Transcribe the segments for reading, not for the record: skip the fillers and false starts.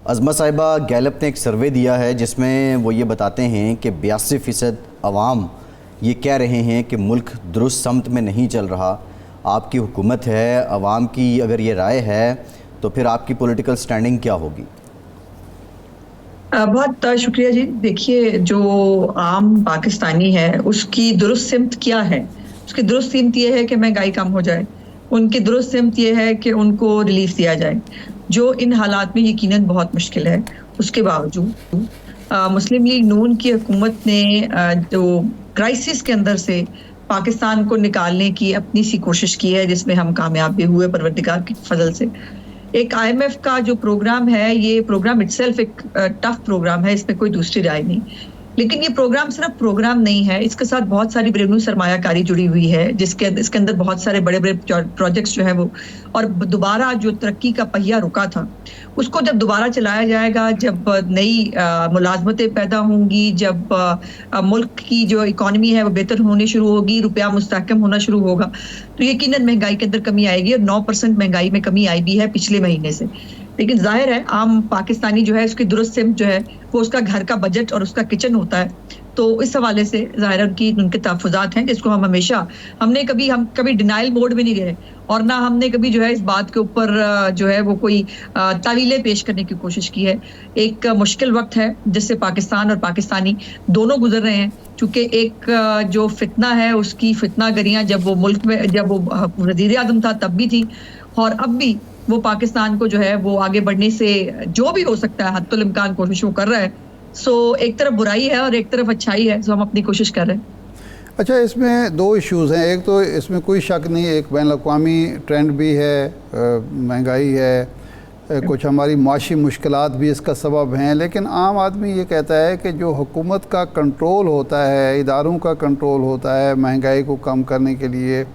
अज़मा साहिबा, गैलप ने एक सर्वे दिया है जिसमें वो ये बताते हैं कि 82% अवाम ये कह रहे हैं कि मुल्क दुरुस्त समत में नहीं चल रहा। आपकी हुकूमत है, अवाम की अगर ये राय है तो फिर आपकी पॉलिटिकल स्टैंडिंग क्या होगी? बहुत शुक्रिया जी। देखिए, जो आम पाकिस्तानी है उसकी दुरुस्त सिमत क्या है? उसकी दुरुस्त सिमत ये है कि महंगाई कम हो जाए। उनकी दुरुस्त सिमत ये है कि उनको रिलीफ दिया जाए, जो इन हालात में यकीनन बहुत मुश्किल है। उसके बावजूद मुस्लिम लीग नून की हुकूमत ने जो क्राइसिस के अंदर से पाकिस्तान को निकालने की अपनी सी कोशिश की है, जिसमें हम कामयाब भी हुए परवरदिगार की फजल से। एक IMF का जो प्रोग्राम है, ये प्रोग्राम इटसेल्फ एक टफ प्रोग्राम है, इसमें कोई दूसरी राय नहीं। लेकिन ये प्रोग्राम सिर्फ प्रोग्राम नहीं है, इसके साथ बहुत सारी घरेलू सरमायाकारी जुड़ी हुई है, इसके अंदर बहुत सारे बड़े बड़े प्रोजेक्ट्स जो है वो, और दोबारा जो तरक्की का पहिया रुका था उसको जब दोबारा चलाया जाएगा, जब नई मुलाजमतें पैदा होंगी, जब मुल्क की जो इकॉनमी है वो बेहतर होनी शुरू होगी, रुपया मुस्तहकम होना शुरू होगा, तो यकीनन महंगाई के अंदर कमी आएगी। और 9% महंगाई में कमी आई भी है पिछले महीने से। लेकिन जाहिर है आम पाकिस्तानी जो है उसकी दुरुस्त सिमत जो है वो उसका घर का बजट और उसका किचन होता है। तो इस हवाले से जाहिर उनके तहफ़्फ़ुज़ात हैं, जिसको हम कभी डिनाइल मोड में नहीं गए, और ना हमने कभी जो है इस बात के ऊपर जो है वो कोई तावीलें पेश करने की कोशिश की है। एक मुश्किल वक्त है जिससे पाकिस्तान और पाकिस्तानी दोनों गुजर रहे हैं, क्योंकि एक जो फितना है उसकी फितनागरियां जब वो मुल्क में, जब वो वज़ीर आज़म था तब भी थी, और अब भी वो पाकिस्तान को जो है वो आगे बढ़ने से जो भी हो सकता है हद्दुल इम्कान कोशिशों कर रहा है। सो एक तरफ बुराई है और एक तरफ अच्छाई है, सो हम अपनी कोशिश कर रहे हैं। अच्छा, इसमें दो इश्यूज़ हैं। एक तो इसमें कोई शक नहीं, एक बैनुल-अक़वामी ट्रेंड भी है, महंगाई है, कुछ हमारी माशी मुश्किलात भी इसका सबब हैं। लेकिन आम आदमी ये कहता है कि जो हुकूमत का कंट्रोल होता है, इदारों का कंट्रोल होता है महंगाई को कम करने के लिए,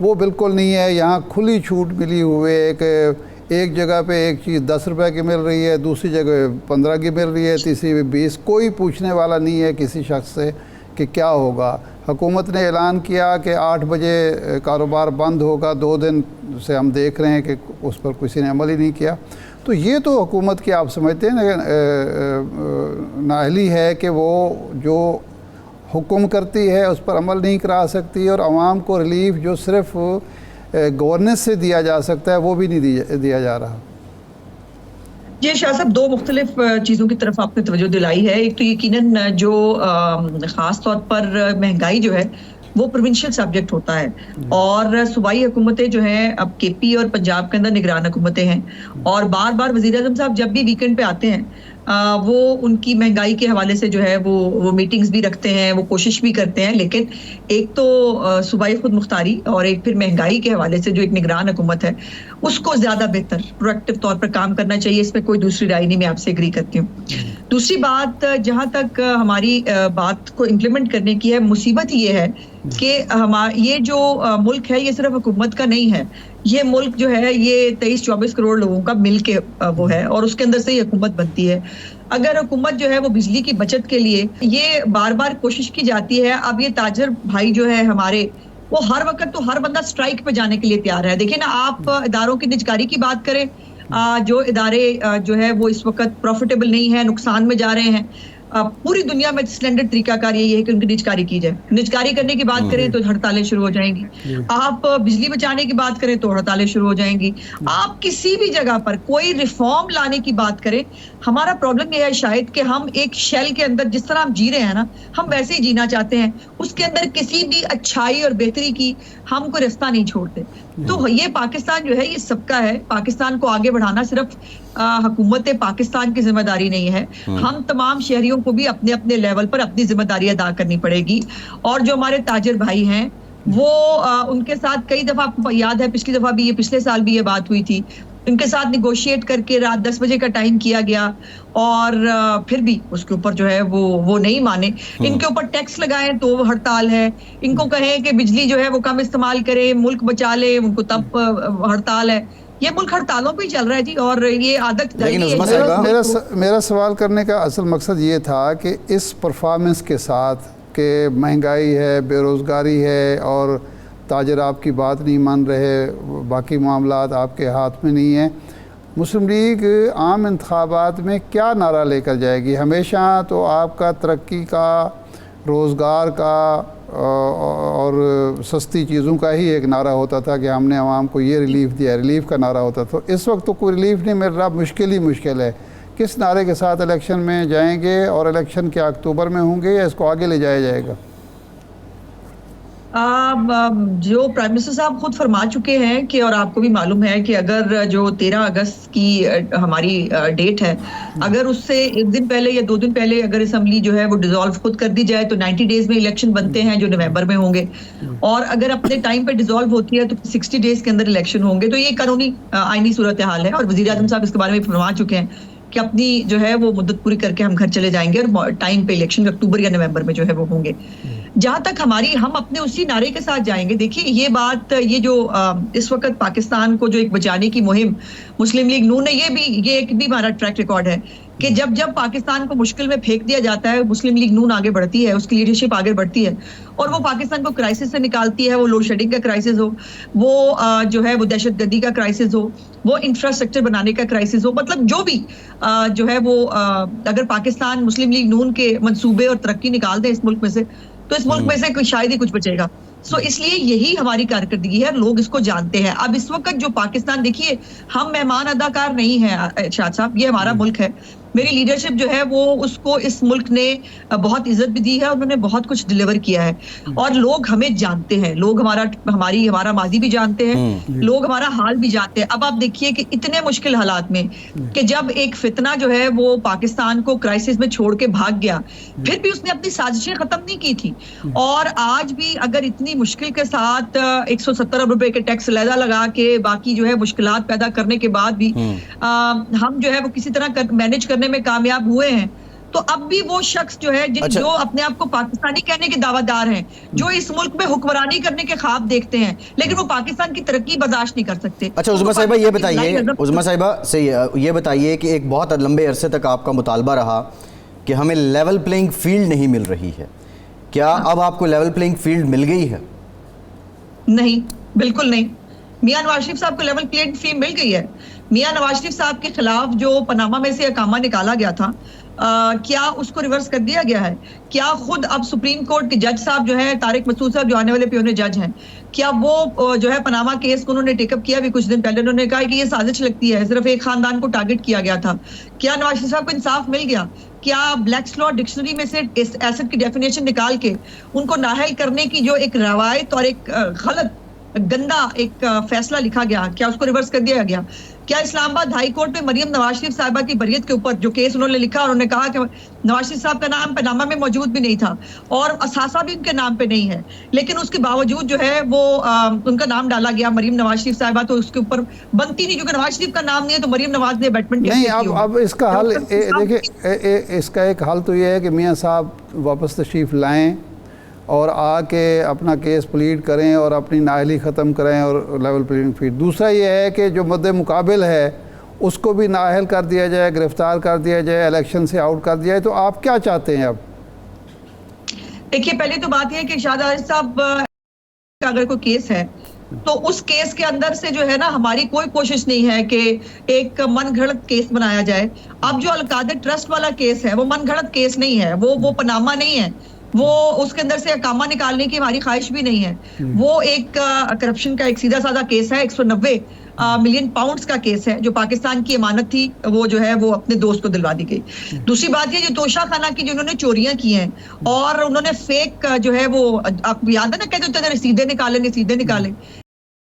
वो बिल्कुल नहीं है। यहाँ खुली छूट मिली हुई है। एक जगह पे एक चीज़ 10 रुपए की मिल रही है, दूसरी जगह 15 की मिल रही है, तीसरी में 20। कोई पूछने वाला नहीं है किसी शख्स से कि क्या होगा। हुकूमत ने ऐलान किया कि 8 बजे कारोबार बंद होगा। 2 दिन से हम देख रहे हैं कि उस पर किसी ने अमल ही नहीं किया। तो ये तो हुकूमत की, आप समझते हैं ना, नाअहली है कि वो जो हुक्म करती है उस पर अमल नहीं करा सकती, और आवाम को रिलीफ जो सिर्फ गवर्नेंस से दिया जा सकता है वो भी नहीं दिया जा रहा। जी शाह साहब, दो मुख्तलिफ चीज़ों की तरफ आपने तवज्जो दिलाई है। एक तो यकीनन जो ख़ास तौर पर महंगाई जो है वो प्रोविंशियल सब्जेक्ट होता है, और सूबाई हुकूमतें जो हैं, अब KP और पंजाब के अंदर निगरान हुकूमतें हैं, और बार बार वज़ीर आज़म साहब जब भी वीकेंड पे आते हैं वो उनकी महंगाई के हवाले से जो है वो मीटिंग्स भी रखते हैं, वो कोशिश भी करते हैं। लेकिन एक तो सूबाई खुद मुख्तारी और एक फिर महंगाई के हवाले से जो एक निगरान हुकूमत है उसको ज़्यादा बेहतर प्रोएक्टिव तौर पर काम करना चाहिए। इसमें कोई दूसरी राय नहीं, मैं आपसे एग्री करती हूँ। दूसरी बात, जहाँ तक हमारी बात को इम्प्लीमेंट करने की है, मुसीबत ये है कि ये जो मुल्क है ये सिर्फ हुकूमत का नहीं है। ये मुल्क जो है ये 23-24 करोड़ लोगों का मिल के वो है, और उसके अंदर से ही हुकूमत बनती है। अगर हुकूमत जो है वो बिजली की बचत के लिए ये बार बार कोशिश की जाती है, अब ये ताजर भाई जो है हमारे, वो हर वक्त तो हर बंदा स्ट्राइक पे जाने के लिए तैयार है। देखिए ना, आप इदारों की निजकारी की बात करें, जो इदारे जो है वो इस वक्त प्रॉफिटेबल नहीं है, नुकसान में जा रहे हैं। पूरी दुनिया में स्टैंडर्ड तरीकाकार यही है कि उनकी निजकारी की जाए। निजकारी करने की बात करें तो हड़तालें शुरू हो जाएंगी। आप बिजली बचाने की बात करें तो हड़तालें शुरू हो जाएंगी। आप किसी भी जगह पर कोई रिफॉर्म लाने की बात करें, हमारा प्रॉब्लम यह है शायद कि हम एक शेल के अंदर जिस तरह हम जी रहे हैं ना, हम वैसे ही जीना चाहते हैं। उसके अंदर किसी भी अच्छाई और बेहतरी की हम कोई रास्ता नहीं छोड़ते। तो ये पाकिस्तान जो है ये सबका है। पाकिस्तान को आगे बढ़ाना सिर्फ हुकूमत पाकिस्तान की जिम्मेदारी नहीं है, हम तमाम शहरियों को भी अपने अपने लेवल पर अपनी जिम्मेदारी अदा करनी पड़ेगी। और जो हमारे ताजिर भाई हैं वो उनके साथ कई दफा, आपको याद है पिछली दफा भी ये, पिछले साल भी ये बात हुई थी, उनके साथ निगोशिएट करके रात 10 बजे का टाइम किया गया, और फिर भी उसके ऊपर जो है वो नहीं माने। इनके ऊपर टैक्स लगाएं तो हड़ताल है, इनको कहें कि बिजली जो है वो कम इस्तेमाल करें, मुल्क बचा ले, उनको तब हड़ताल है। ये मुल्क हड़तालों पे ही चल रहा है जी, और ये आदत मेरा सवाल करने का असल मकसद ये था कि इस परफॉर्मेंस के साथ कि महंगाई है, बेरोज़गारी है, और ताजर आपकी बात नहीं मान रहे, बाकी मामलात आपके हाथ में नहीं हैं, मुस्लिम लीग आम इंतखाबात में क्या नारा लेकर जाएगी? हमेशा तो आपका तरक्की का, रोज़गार का और सस्ती चीज़ों का ही एक नारा होता था कि हमने आवाम को ये रिलीफ दिया, रिलीफ का नारा होता था। इस वक्त तो कोई रिलीफ नहीं मिल रहा, मुश्किल ही मुश्किल है। किस नारे के साथ इलेक्शन में जाएंगे और इलेक्शन क्या अक्टूबर में होंगे या इसको आगे ले जाया जाएगा? जो प्राइम मिनिस्टर साहब खुद फरमा चुके हैं कि, और आपको भी मालूम है कि अगर जो 13 अगस्त की हमारी डेट है, अगर उससे एक दिन पहले या 2 दिन पहले अगर असेंबली जो है वो डिसॉल्व खुद कर दी जाए तो 90 डेज में इलेक्शन बनते हैं जो नवंबर में होंगे, और अगर अपने टाइम पे डिसॉल्व होती है तो 60 डेज के अंदर इलेक्शन होंगे। तो ये कानूनी आईनी सूरत हाल है और वजीर आजम साहब इसके बारे में फरमा चुके हैं कि अपनी जो है वो मुद्दत पूरी करके हम घर चले जाएंगे और टाइम पे इलेक्शन अक्टूबर या नवंबर में जो है वो होंगे। जहां तक हम अपने उसी नारे के साथ जाएंगे। देखिए ये बात, ये जो इस वक्त पाकिस्तान को जो एक बचाने की मुहिम मुस्लिम लीग नून ने, ये एक भी हमारा ट्रैक रिकॉर्ड है कि जब जब पाकिस्तान को मुश्किल में फेंक दिया जाता है, मुस्लिम लीग नून आगे बढ़ती है, उसकी लीडरशिप आगे बढ़ती है और वो पाकिस्तान को क्राइसिस से निकालती है। वो लोड शेडिंग का क्राइसिस हो, वो जो है वो दहशतगर्दी का क्राइसिस हो, वो इंफ्रास्ट्रक्चर बनाने का क्राइसिस हो, मतलब जो भी जो है वो अगर पाकिस्तान मुस्लिम लीग नून के मंसूबे और तरक्की निकाल दे इस मुल्क में से, तो इस मुल्क में से शायद ही कुछ बचेगा। इसलिए यही हमारी कारकर्दगी है, लोग इसको जानते हैं। अब इस वक्त जो पाकिस्तान, देखिए हम मेहमान अदाकार नहीं है शाद साहब, ये हमारा मुल्क है। मेरी लीडरशिप जो है वो उसको इस मुल्क ने बहुत इज्जत भी दी है, उन्होंने बहुत कुछ डिलीवर किया है और लोग हमें जानते हैं, लोग हमारा माजी भी जानते हैं, लोग हमारा हाल भी जानते हैं। अब आप देखिए कि इतने मुश्किल हालात में कि जब एक फितना जो है वो पाकिस्तान को क्राइसिस में छोड़ के भाग गया, फिर भी उसने अपनी साजिशें खत्म नहीं की थी। और आज भी अगर इतनी मुश्किल के साथ 170 अरब रुपए के टैक्स अलहदा लगा के बाकी जो है मुश्किलात पैदा करने के बाद भी हम जो है वो किसी तरह मैनेज करने में कामयाब हुए हैं, तो अब भी वो शख्स जो है जो अपने आप को पाकिस्तानी कहने के दावादार हैं, जो इस मुल्क में हुक्मरानी करने के ख्वाब देखते हैं, लेकिन वो पाकिस्तान की तरक्की बर्दाश्त नहीं कर सकते। अच्छा उज़्मा साहिबा ये बताइए, उज़्मा साहिबा से ये बताइए कि एक बहुत लंबे अरसे तक आपका मुतालबा रहा कि हमें लेवल प्लेइंग फील्ड नहीं मिल रही है, क्या अब आपको लेवल प्लेइंग फील्ड मिल गई है? नहीं, बिल्कुल नहीं। मियां नवाज शरीफ साहब को लेवल प्लेइंग फील्ड मिल गई है। मियां नवाज शरीफ साहब के खिलाफ जो पनामा में से अकामा निकाला गया था, क्या उसको रिवर्स कर दिया गया है? क्या खुद अब सुप्रीम कोर्ट के जज साहब जो है तारिक मसूद साहब, जो आने वाले पियोने जज हैं, क्या वो जो है पनामा केस को उन्होंने टेकअप किया? भी कुछ दिन पहले उन्होंने कहा कि ये साजिश लगती है, सिर्फ एक खानदान को टारगेट किया गया था। क्या नवाज शरीफ साहब को इंसाफ मिल गया? क्या ब्लैक्स लॉ डिक्शनरी में से इस एसेट की डेफिनेशन निकाल के उनको नाअहल करने की जो एक रवायत और एक गलत गंदा एक फैसला लिखा गया, क्या उसको रिवर्स कर दिया गया? क्या इस्लामाबाद हाई कोर्ट में मरियम नवाज शरीफ साहिबा की बरियत के ऊपर जो केस उन्होंने लिखा, उन्होंने कहा कि नवाज शरीफ साहब का नाम पनामा में मौजूद भी नहीं था और असासा भी उनके नाम पे नहीं है, लेकिन उसके बावजूद जो है वो उनका नाम डाला गया मरियम नवाज शरीफ साहिबा, तो उसके ऊपर बनती नहीं, क्योंकि नवाज शरीफ का नाम नहीं है तो मरियम नवाज ने बैटमेंट नहीं। अब इसका हल देखिए, इसका एक हल तो ये है कि मियाँ साहब वापस तशरीफ़ लाएँ और आके अपना केस प्लीड करें और अपनी नाअहली ख़त्म करें और लेवल प्लेइंग फील्ड। दूसरा ये है कि जो मद्दे मुकाबिल है उसको भी नाअहल कर दिया जाए, गिरफ्तार कर दिया जाए, इलेक्शन से आउट कर दिया जाए। तो आप क्या चाहते हैं अब? देखिए पहले तो बात यह है कि शाहद आरिफ साहब का अगर कोई केस है तो उस केस के अंदर से जो है ना, हमारी कोई कोशिश नहीं है कि एक मनगढ़ंत केस बनाया जाए। अब जो अलकादर ट्रस्ट वाला केस है वो मनगढ़ंत केस नहीं है, वो पनामा नहीं है, वो उसके अंदर से अकामा निकालने की हमारी ख्वाहिश भी नहीं है। वो एक करप्शन का एक सीधा साधा केस है, 190 मिलियन पाउंड्स का केस है, जो पाकिस्तान की अमानत थी, वो जो है वो अपने दोस्त को दिलवा दी गई। दूसरी बात ये, जो तोशा खाना की जो उन्होंने चोरियां की हैं और उन्होंने फेक जो है वो, आपको याद है ना, कहते थे रसीदें निकाले,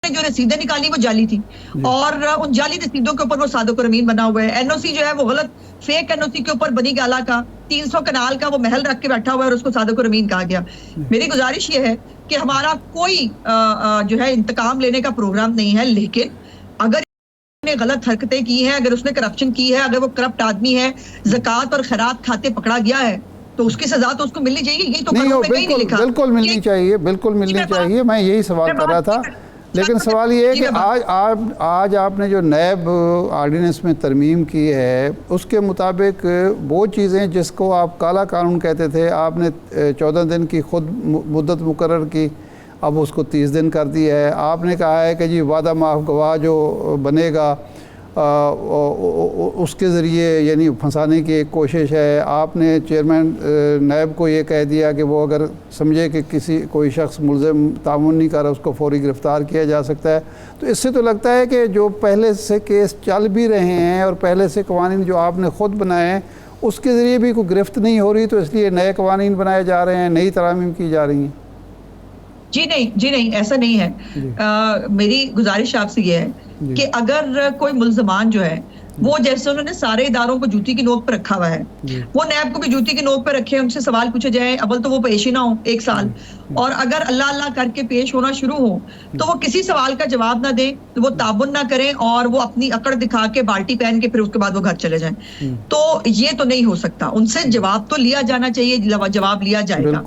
जो रसीदें निकाली वो जाली थी और उन जाली रसीदों के ऊपर वो सादो को रमीन बना हुआ है। एनओसी जो है वो गलत फेक एनओसी के ऊपर बनी गाला का 300 कनाल का वो महल रख के बैठा हुआ है और उसको सादो को रमीन कहा गया। मेरी गुजारिश ये है कि हमारा कोई जो है इंतकाम लेने का प्रोग्राम नहीं है, लेकिन अगर उसने गलत हरकतें की हैं, अगर उसने करप्शन की है, अगर वो करप्ट आदमी है, ज़कात और खैरात खाते पकड़ा गया है, तो उसकी सजा तो उसको मिलनी चाहिए। ये तो कानून में कहीं नहीं लिखा। बिल्कुल मिलनी चाहिए, बिल्कुल मिलनी चाहिए। मैं यही सवाल कर रहा था, लेकिन सवाल ये है कि आज आपने जो नैब आर्डिनेंस में तरमीम की है, उसके मुताबिक वो चीज़ें जिसको आप काला कानून कहते थे, आपने 14 दिन की खुद मुद्दत मुकर्रर की, अब उसको 30 दिन कर दिया है। आपने कहा है कि जी वादा माफ गवाह जो बनेगा उसके ज़रिए यानी फंसाने की एक कोशिश है। आपने चेयरमैन नैब को ये कह दिया कि वो अगर समझे कि कोई शख्स मुल्ज़िम तामुन नहीं कर रहा उसको फौरी गिरफ़्तार किया जा सकता है। तो इससे तो लगता है कि जो पहले से केस चल भी रहे हैं और पहले से कवानीन जो आपने ख़ुद बनाए हैं उसके ज़रिए भी कोई गिरफ्त नहीं हो रही, तो इसलिए नए कवानीन बनाए जा रहे हैं, नई तरामीम की जा रही हैं। जी नहीं, ऐसा नहीं है। मेरी गुजारिश आपसे ये है कि अगर कोई मुल्ज़मान जो है वो जैसे उन्होंने सारे इदारों को जूती की नोक पर रखा हुआ है, वो नैब को भी जूती की नोक पर रखे, उनसे सवाल पूछे जाए, अव्वल तो वो पेश ही ना हो 1 साल, और अगर अल्लाह अल्लाह करके पेश होना शुरू हो तो वो किसी सवाल का जवाब ना दें, वो ताबुन ना करें और वो अपनी अकड़ दिखा के बाल्टी पहन के फिर उसके बाद वो घर चले जाएं। तो ये तो नहीं हो सकता, उनसे जवाब तो लिया जाना चाहिए, जवाब लिया जाएगा।